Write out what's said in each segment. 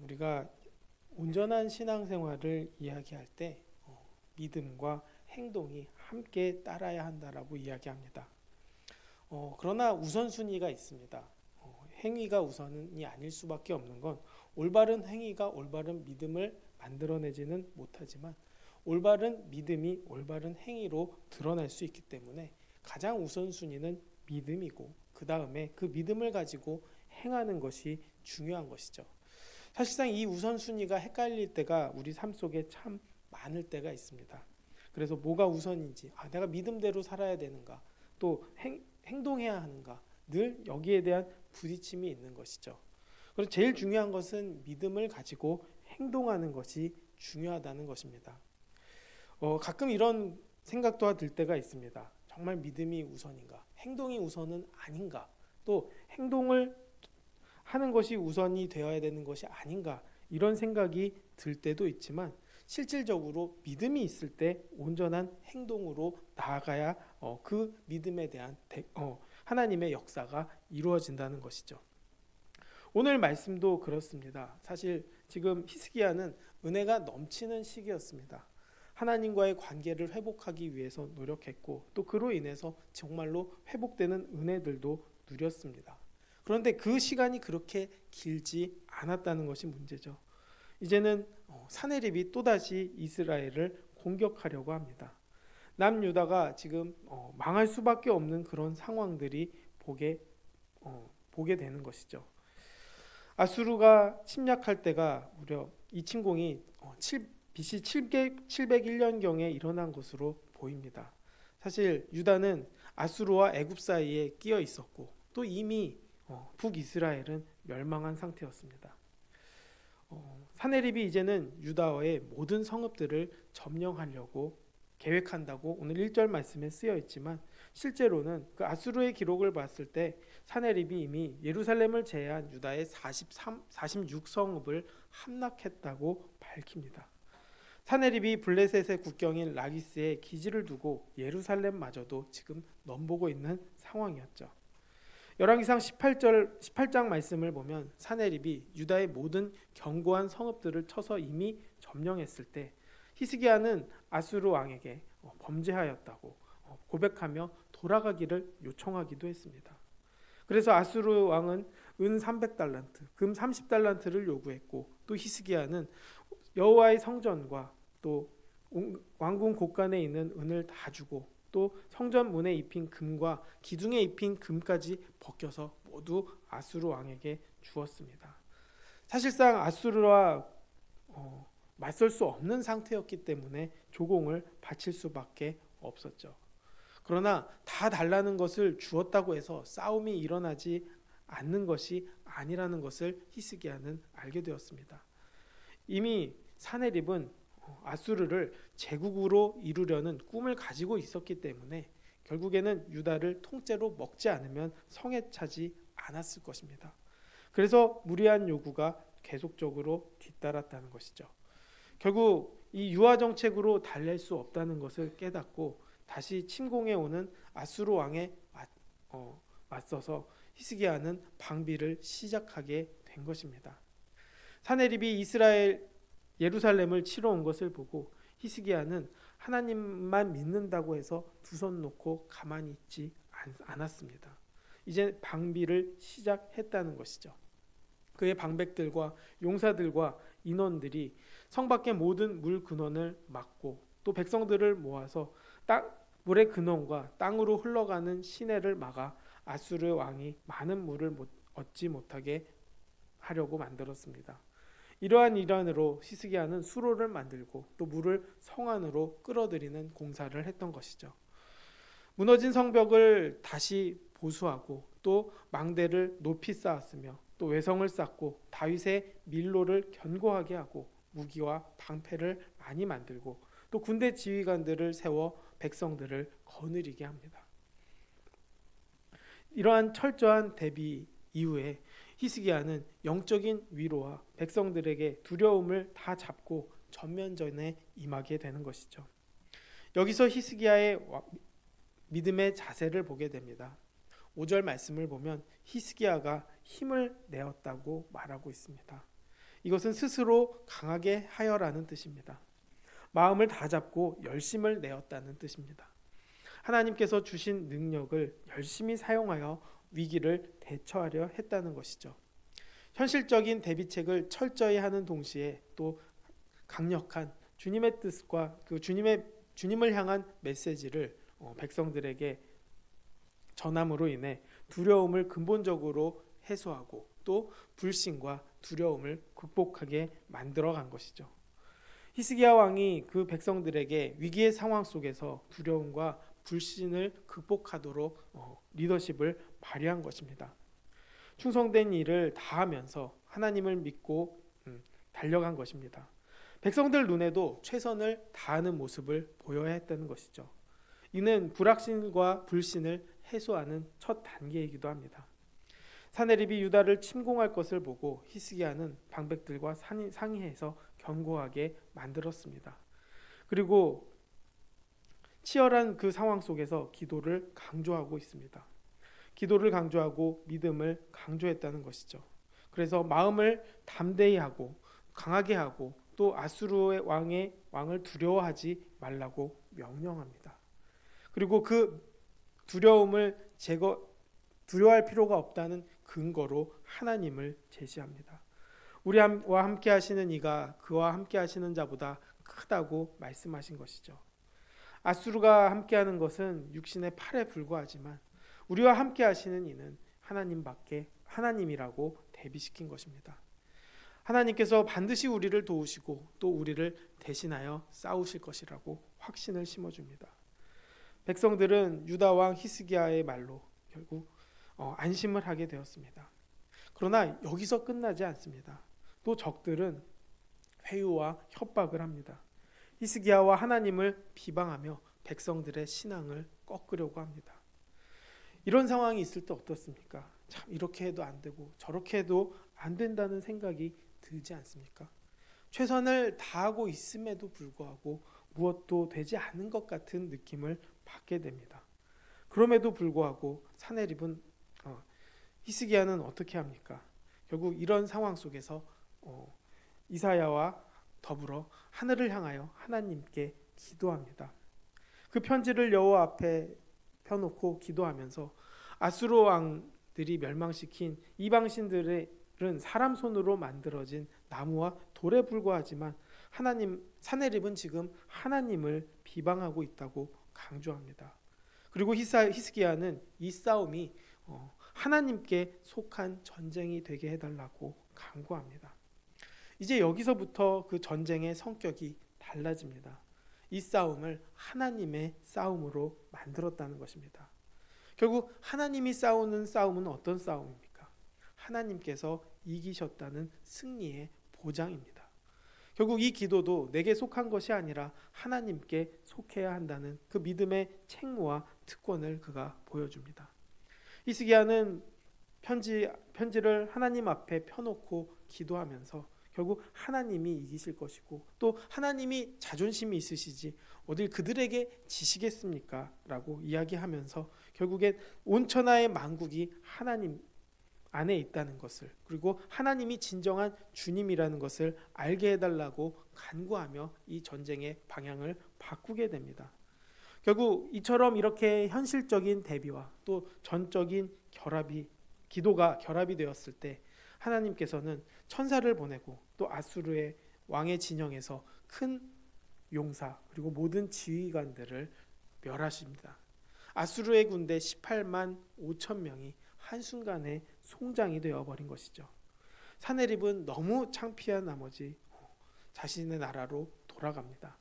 우리가 온전한 신앙생활을 이야기할 때 믿음과 행동이 함께 따라야 한다라고 이야기합니다. 그러나 우선순위가 있습니다. 행위가 우선이 아닐 수밖에 없는 건 올바른 행위가 올바른 믿음을 만들어내지는 못하지만 올바른 믿음이 올바른 행위로 드러날 수 있기 때문에 가장 우선순위는 믿음이고 그 다음에 그 믿음을 가지고 행하는 것이 중요한 것이죠. 사실상 이 우선순위가 헷갈릴 때가 우리 삶 속에 참 많을 때가 있습니다. 그래서 뭐가 우선인지, 내가 믿음대로 살아야 되는가, 또 행동해야 하는가, 늘 여기에 대한 부딪힘이 있는 것이죠. 그래서 제일 중요한 것은 믿음을 가지고 행동하는 것이 중요하다는 것입니다. 가끔 이런 생각도 들 때가 있습니다. 정말 믿음이 우선인가? 행동이 우선은 아닌가? 또 행동을 하는 것이 우선이 되어야 되는 것이 아닌가? 이런 생각이 들 때도 있지만 실질적으로 믿음이 있을 때 온전한 행동으로 나아가야 그 믿음에 대한 하나님의 역사가 이루어진다는 것이죠. 오늘 말씀도 그렇습니다. 사실 지금 히스기야는 은혜가 넘치는 시기였습니다. 하나님과의 관계를 회복하기 위해서 노력했고 또 그로 인해서 정말로 회복되는 은혜들도 누렸습니다. 그런데 그 시간이 그렇게 길지 않았다는 것이 문제죠. 이제는 사내립이 또다시 이스라엘을 공격하려고 합니다. 남유다가 지금 망할 수밖에 없는 그런 상황들이 보게 되는 것이죠. 아수르가 침략할 때가 무려 이 침공이 BC 701년경에 일어난 것으로 보입니다. 사실 유다는 아수르와 애굽 사이에 끼어 있었고 또 이미 북이스라엘은 멸망한 상태였습니다. 사내립이 이제는 유다의 모든 성읍들을 점령하려고 계획한다고 오늘 1절 말씀에 쓰여 있지만 실제로는 그 아수르의 기록을 봤을 때 사내립이 이미 예루살렘을 제외한 유다의 46성읍을 함락했다고 밝힙니다. 사내립이 블레셋의 국경인 라기스에 기지를 두고 예루살렘마저도 지금 넘보고 있는 상황이었죠. 열왕기상 18장 말씀을 보면 사내립이 유다의 모든 견고한 성읍들을 쳐서 이미 점령했을 때 히스기야는 아수르 왕에게 범죄하였다고 고백하며 돌아가기를 요청하기도 했습니다. 그래서 아수르 왕은 은 300달란트, 금 30달란트를 요구했고 또 히스기야는 여호와의 성전과 또 왕궁 곳간에 있는 은을 다 주고 또 성전 문에 입힌 금과 기둥에 입힌 금까지 벗겨서 모두 아수르 왕에게 주었습니다. 사실상 아수르와 맞설 수 없는 상태였기 때문에 조공을 바칠 수밖에 없었죠. 그러나 다 달라는 것을 주었다고 해서 싸움이 일어나지 않는 것이 아니라는 것을 히스기야는 알게 되었습니다. 이미 사내립은 아수르를 제국으로 이루려는 꿈을 가지고 있었기 때문에 결국에는 유다를 통째로 먹지 않으면 성에 차지 않았을 것입니다. 그래서 무리한 요구가 계속적으로 뒤따랐다는 것이죠. 결국 이 유화 정책으로 달랠 수 없다는 것을 깨닫고 다시 침공해 오는 아수르 왕에 맞서서 히스기야는 방비를 시작하게 된 것입니다. 사내립이 예루살렘을 치러 온 것을 보고 히스기야는 하나님만 믿는다고 해서 두 손 놓고 가만히 있지 않았습니다. 이제 방비를 시작했다는 것이죠. 그의 방백들과 용사들과 인원들이 성 밖의 모든 물 근원을 막고 또 백성들을 모아서 물의 근원과 땅으로 흘러가는 시내를 막아 아수르 왕이 많은 물을 얻지 못하게 하려고 만들었습니다. 이러한 일환으로 히스기야는 수로를 만들고 또 물을 성 안으로 끌어들이는 공사를 했던 것이죠. 무너진 성벽을 다시 보수하고 또 망대를 높이 쌓았으며 또 외성을 쌓고 다윗의 밀로를 견고하게 하고 무기와 방패를 많이 만들고 또 군대 지휘관들을 세워 백성들을 거느리게 합니다. 이러한 철저한 대비 이후에 히스기야는 영적인 위로와 백성들에게 두려움을 다 잡고 전면전에 임하게 되는 것이죠. 여기서 히스기야의 믿음의 자세를 보게 됩니다. 5절 말씀을 보면 히스기야가 힘을 내었다고 말하고 있습니다. 이것은 스스로 강하게 하여라는 뜻입니다. 마음을 다잡고 열심을 내었다는 뜻입니다. 하나님께서 주신 능력을 열심히 사용하여 위기를 대처하려 했다는 것이죠. 현실적인 대비책을 철저히 하는 동시에 또 강력한 주님의 뜻과 그 주님을 향한 메시지를 백성들에게 전함으로 인해 두려움을 근본적으로 해소하고 또 불신과 두려움을 극복하게 만들어 간 것이죠. 히스기야 왕이 그 백성들에게 위기의 상황 속에서 두려움과 불신을 극복하도록 리더십을 발휘한 것입니다. 충성된 일을 다하면서 하나님을 믿고 달려간 것입니다. 백성들 눈에도 최선을 다하는 모습을 보여야 했다는 것이죠. 이는 불확신과 불신을 해소하는 첫 단계이기도 합니다. 사내립이 유다를 침공할 것을 보고 히스기야는 방백들과 상의해서 견고하게 만들었습니다. 그리고 치열한 그 상황 속에서 기도를 강조하고 있습니다. 기도를 강조하고 믿음을 강조했다는 것이죠. 그래서 마음을 담대히 하고 강하게 하고 또 아수르의 왕을 두려워하지 말라고 명령합니다. 그리고 그 두려워할 필요가 없다는 근거로 하나님을 제시합니다. 우리와 함께 하시는 이가 그와 함께 하시는 자보다 크다고 말씀하신 것이죠. 아수르가 함께하는 것은 육신의 팔에 불과하지만 우리와 함께 하시는 이는 하나님이라고 대비시킨 것입니다. 하나님께서 반드시 우리를 도우시고 또 우리를 대신하여 싸우실 것이라고 확신을 심어줍니다. 백성들은 유다 왕 히스기야의 말로 결국 안심을 하게 되었습니다. 그러나 여기서 끝나지 않습니다. 또 적들은 회유와 협박을 합니다. 히스기야와 하나님을 비방하며 백성들의 신앙을 꺾으려고 합니다. 이런 상황이 있을 때 어떻습니까? 참 이렇게 해도 안 되고 저렇게 해도 안 된다는 생각이 들지 않습니까? 최선을 다하고 있음에도 불구하고 무엇도 되지 않은 것 같은 느낌을 받게 됩니다. 그럼에도 불구하고 사내립은 히스기야는 어떻게 합니까? 결국 이런 상황 속에서 이사야와 더불어 하늘을 향하여 하나님께 기도합니다. 그 편지를 여호와 앞에 펴놓고 기도하면서 아수르 왕들이 멸망시킨 이방신들은 사람 손으로 만들어진 나무와 돌에 불과하지만 사내립은 지금 하나님을 비방하고 있다고 강조합니다. 그리고 히스기야는 이 싸움이 하나님께 속한 전쟁이 되게 해달라고 간구합니다. 이제 여기서부터 그 전쟁의 성격이 달라집니다. 이 싸움을 하나님의 싸움으로 만들었다는 것입니다. 결국 하나님이 싸우는 싸움은 어떤 싸움입니까? 하나님께서 이기셨다는 승리의 보장입니다. 결국 이 기도도 내게 속한 것이 아니라 하나님께 속해야 한다는 그 믿음의 책무와 특권을 그가 보여줍니다. 히스기야는 편지를 하나님 앞에 펴놓고 기도하면서 결국 하나님이 이기실 것이고 또 하나님이 자존심이 있으시지 어딜 그들에게 지시겠습니까? 라고 이야기하면서 결국엔 온 천하의 만국이 하나님 안에 있다는 것을 그리고 하나님이 진정한 주님이라는 것을 알게 해달라고 간구하며 이 전쟁의 방향을 바꾸게 됩니다. 결국 이처럼 이렇게 현실적인 대비와 또 전적인 기도가 결합이 되었을 때 하나님께서는 천사를 보내고 또 아수르의 왕의 진영에서 큰 용사 그리고 모든 지휘관들을 멸하십니다. 아수르의 군대 18만 5천 명이 한순간에 송장이 되어버린 것이죠. 사내립은 너무 창피한 나머지 자신의 나라로 돌아갑니다.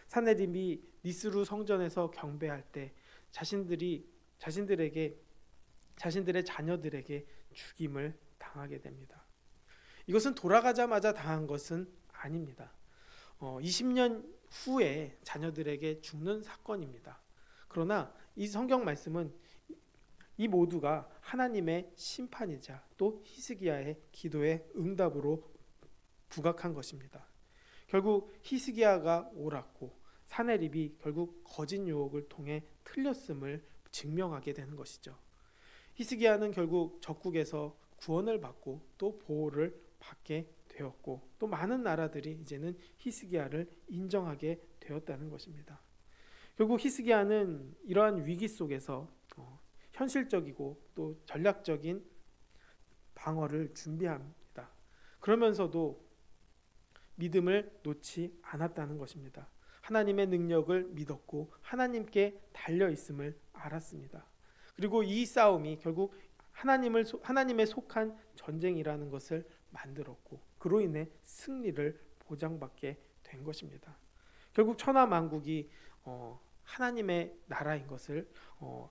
사내립이 니스루 성전에서 경배할 때 자신들의 자녀들에게 죽임을 당하게 됩니다. 이것은 돌아가자마자 당한 것은 아닙니다. 20년 후에 자녀들에게 죽는 사건입니다. 그러나 이 성경 말씀은 이 모두가 하나님의 심판이자 또 히스기야의 기도의 응답으로 부각한 것입니다. 결국 히스기야가 옳았고 사내립이 결국 거짓 유혹을 통해 틀렸음을 증명하게 되는 것이죠. 히스기야는 결국 적국에서 구원을 받고 또 보호를 받게 되었고 또 많은 나라들이 이제는 히스기야를 인정하게 되었다는 것입니다. 결국 히스기야는 이러한 위기 속에서 현실적이고 또 전략적인 방어를 준비합니다. 그러면서도 믿음을 놓지 않았다는 것입니다. 하나님의 능력을 믿었고 하나님께 달려 있음을 알았습니다. 그리고 이 싸움이 결국 하나님에 속한 전쟁이라는 것을 만들었고 그로 인해 승리를 보장받게 된 것입니다. 결국 천하만국이 하나님의 나라인 것을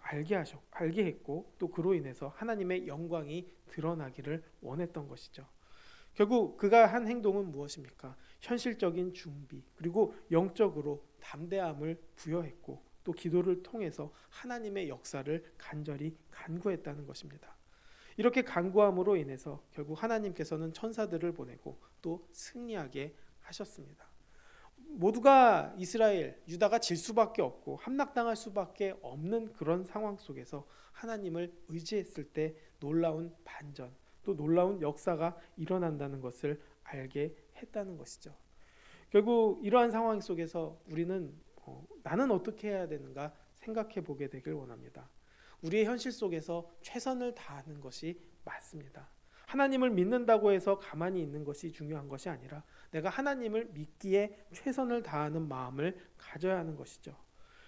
알게 했고 또 그로 인해서 하나님의 영광이 드러나기를 원했던 것이죠. 결국 그가 한 행동은 무엇입니까? 현실적인 준비 그리고 영적으로 담대함을 부여했고 또 기도를 통해서 하나님의 역사를 간절히 간구했다는 것입니다. 이렇게 간구함으로 인해서 결국 하나님께서는 천사들을 보내고 또 승리하게 하셨습니다. 모두가 이스라엘, 유다가 질 수밖에 없고 함락당할 수밖에 없는 그런 상황 속에서 하나님을 의지했을 때 놀라운 반전, 또 놀라운 역사가 일어난다는 것을 알게 했다는 것이죠. 결국 이러한 상황 속에서 우리는 나는 어떻게 해야 되는가 생각해 보게 되길 원합니다. 우리의 현실 속에서 최선을 다하는 것이 맞습니다. 하나님을 믿는다고 해서 가만히 있는 것이 중요한 것이 아니라 내가 하나님을 믿기에 최선을 다하는 마음을 가져야 하는 것이죠.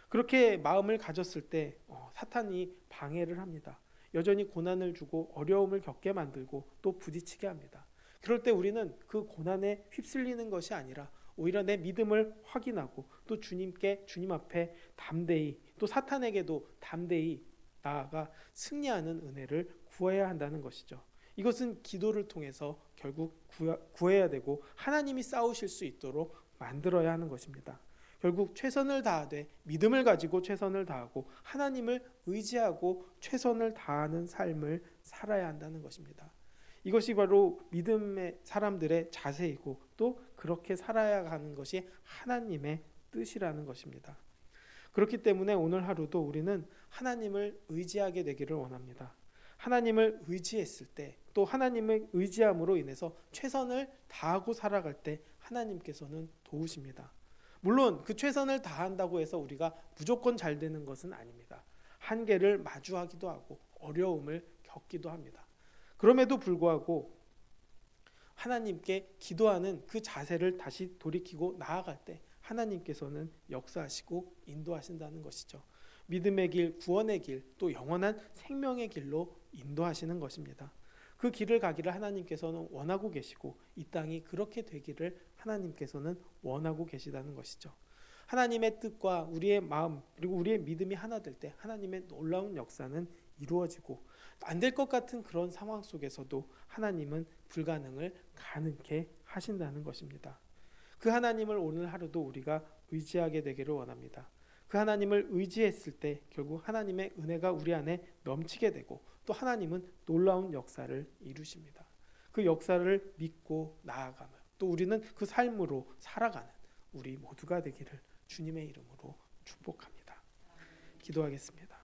그렇게 마음을 가졌을 때 사탄이 방해를 합니다. 여전히 고난을 주고 어려움을 겪게 만들고 또 부딪히게 합니다. 그럴 때 우리는 그 고난에 휩쓸리는 것이 아니라 오히려 내 믿음을 확인하고 또 주님 앞에 담대히 또 사탄에게도 담대히 나아가 승리하는 은혜를 구해야 한다는 것이죠. 이것은 기도를 통해서 결국 구해야 되고 하나님이 싸우실 수 있도록 만들어야 하는 것입니다. 결국 최선을 다하되 믿음을 가지고 최선을 다하고 하나님을 의지하고 최선을 다하는 삶을 살아야 한다는 것입니다. 이것이 바로 믿음의 사람들의 자세이고 또 그렇게 살아야 하는 것이 하나님의 뜻이라는 것입니다. 그렇기 때문에 오늘 하루도 우리는 하나님을 의지하게 되기를 원합니다. 하나님을 의지했을 때 또 하나님의 의지함으로 인해서 최선을 다하고 살아갈 때 하나님께서는 도우십니다. 물론 그 최선을 다한다고 해서 우리가 무조건 잘 되는 것은 아닙니다. 한계를 마주하기도 하고 어려움을 겪기도 합니다. 그럼에도 불구하고 하나님께 기도하는 그 자세를 다시 돌이키고 나아갈 때 하나님께서는 역사하시고 인도하신다는 것이죠. 믿음의 길, 구원의 길, 또 영원한 생명의 길로 인도하시는 것입니다. 그 길을 가기를 하나님께서는 원하고 계시고 이 땅이 그렇게 되기를 하나님께서는 원하고 계시다는 것이죠. 하나님의 뜻과 우리의 마음 그리고 우리의 믿음이 하나 될 때 하나님의 놀라운 역사는 이루어지고 안 될 것 같은 그런 상황 속에서도 하나님은 불가능을 가능케 하신다는 것입니다. 그 하나님을 오늘 하루도 우리가 의지하게 되기를 원합니다. 그 하나님을 의지했을 때 결국 하나님의 은혜가 우리 안에 넘치게 되고 또 하나님은 놀라운 역사를 이루십니다. 그 역사를 믿고 나아가며 또 우리는 그 삶으로 살아가는 우리 모두가 되기를 주님의 이름으로 축복합니다. 기도하겠습니다.